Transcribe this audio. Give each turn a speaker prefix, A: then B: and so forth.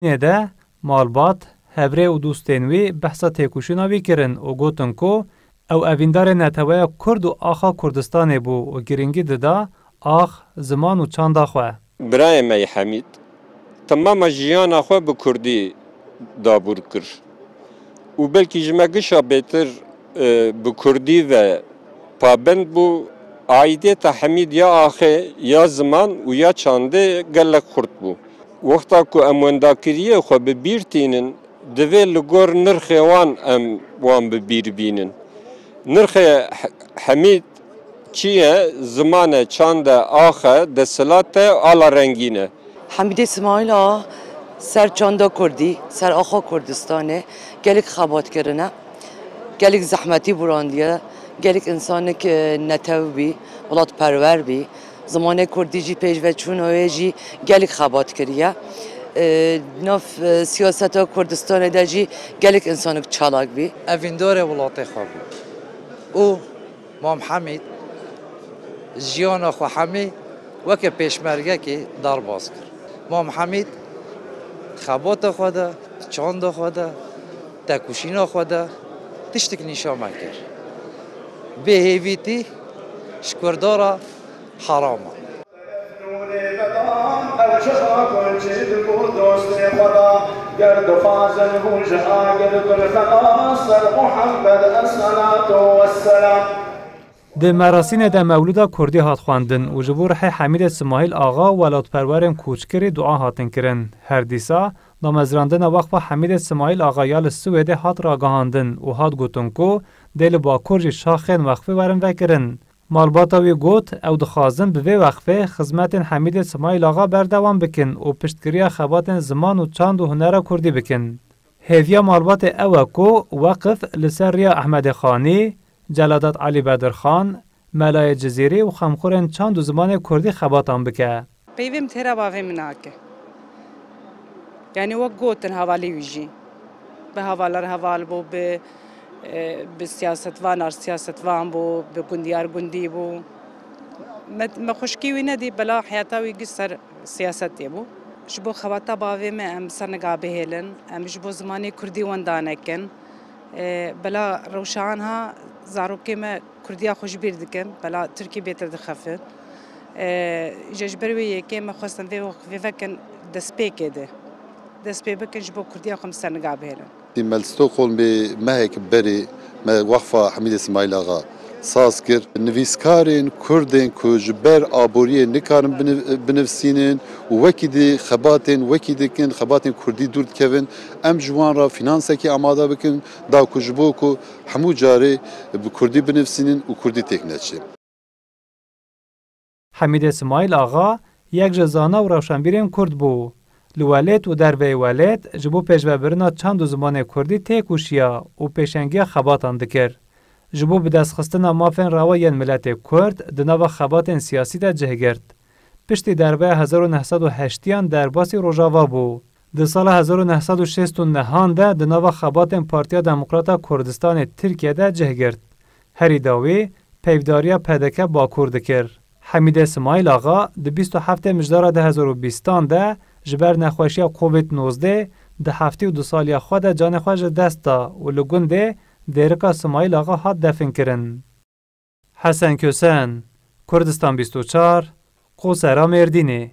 A: ده مالبات هبره و دوستین وی بحثا تکوشینا وی کرن و گوتن کو او اویندار نتوه کرد و آخا کردستان بو و گرینگی ددا آخ زمان و چاندا خواه.
B: برای می حمید تمام جیان خواه به کردی دابور کر و بلکی جمعگشا بهتر به کردی و پابند بو عایده تا حمید یا آخه یا زمان و یا چانده گلک خورد بو. وقتا که امونداکریه خو ببیر تینن دوی لگور نرخ وان ببیر بینن. نرخ حمید چیه زمان چانده آخه دستلات آلا رنگینه.
C: حمید اسماعیل سر چانده کردی سر آخا کردستانه گلک خبات کرنه گلک زحمتی براندیه گلک انسانی که نتو بی ولاد پرور بی زمان کردی جی پیش و چون اویجی گلک خبات کریه ناف سیاست کردستان ده جی گلک انسانی چالاک بی
D: اویندار ولات خواب او مام حمید جیان خو حمی وکه پیشمرگه که دار باز کرد مام حمید خبات خواده چاند خواده تکوشین خواده تشتک نشان کرد به هیویتی شکردارا حرامه
A: ده مراسم ده مولود کردی هات خواندن و جبور حمید اسماعیل آقا ولادپرورن کوچکری دعا هاتن کرن. هر دیسا نامزراندن وقت حمید اسماعیل آقا یال سویده هات را گهاندن و هات گوتن کو دل با کرج شاخن وقفه ورن وکرن. مالباتا وی گوت او دخوازن به وقفه خدمت حمید اسماعیل آقا بردوام بکن و پشتگیری خبات زمان و چاند و هنر کردی بکن. هیویا مالبات او کو وقف لسر ریا احمد خانی، جلادت علی بدرخان، ملای جزیری و خمخورن چند و زمان کردی خباتان بکه.
E: پیویم تیرا باوی مناکه. یعنی وقت گوتن حوالی ویجی. به حوالر حوال بو به سیاستوان سیاستوان بو به گندیار گندی بو. ما خوشکی وی ندی بلا حیاتاوی گسر سیاستی بو. جبو خواتا باوی من ام سرنگاه بهلن ام جبو زمانی کردی وندانه کن. بلا روشانها زاروکی ما کردیا خوش بیردکن بلا ترکی بهتر دخفت جبروی که ما خواستم وی فکن دسپی کده دسپی بکن جبو کردیا خم سرنگاه بهلن
F: ملستوقل به مهک بری ما وقفه حمید اسماعیل آقا ساز کرد نویسکارین کردین که جبر آبوری نکارن بنفسینن و وکیدی خباتین کردی دورد کردن ام جوان را فینانس کی آماده بکن دا کجبو کو همو جاری به کردی بنفسینن و کردی تکنچه.
A: حمید اسماعیل آقا یک جزانه و روشنبیرین کرد بو. لوالت و در وی والت جبو پیشوبرنا چند زمان کردی تکوشیا و پیشنگی خباتان دکر. جبو به دست خستن مافن روایان ملت کرد دنوا خبات سیاسی ده جهگرد. پشتی دربه 1908 درباسی روژاوا بو. در سال 1969 ده دنوا خبات پارتیا دموکراتا کردستان ترکیه ده جهگرد. هری داوی پیوداریا پدکه با کرد کر. حمید اسماعیل آقا ده 27 مجدار 2020 ده جبر نخوشی کووید 19 ده هفته و 2 سالی خود جان خوش دست دا و لگنده دیرکا اسماعیل آقا هات دفن کرن. حسن کسن کردستان 24 قوسرا مردینه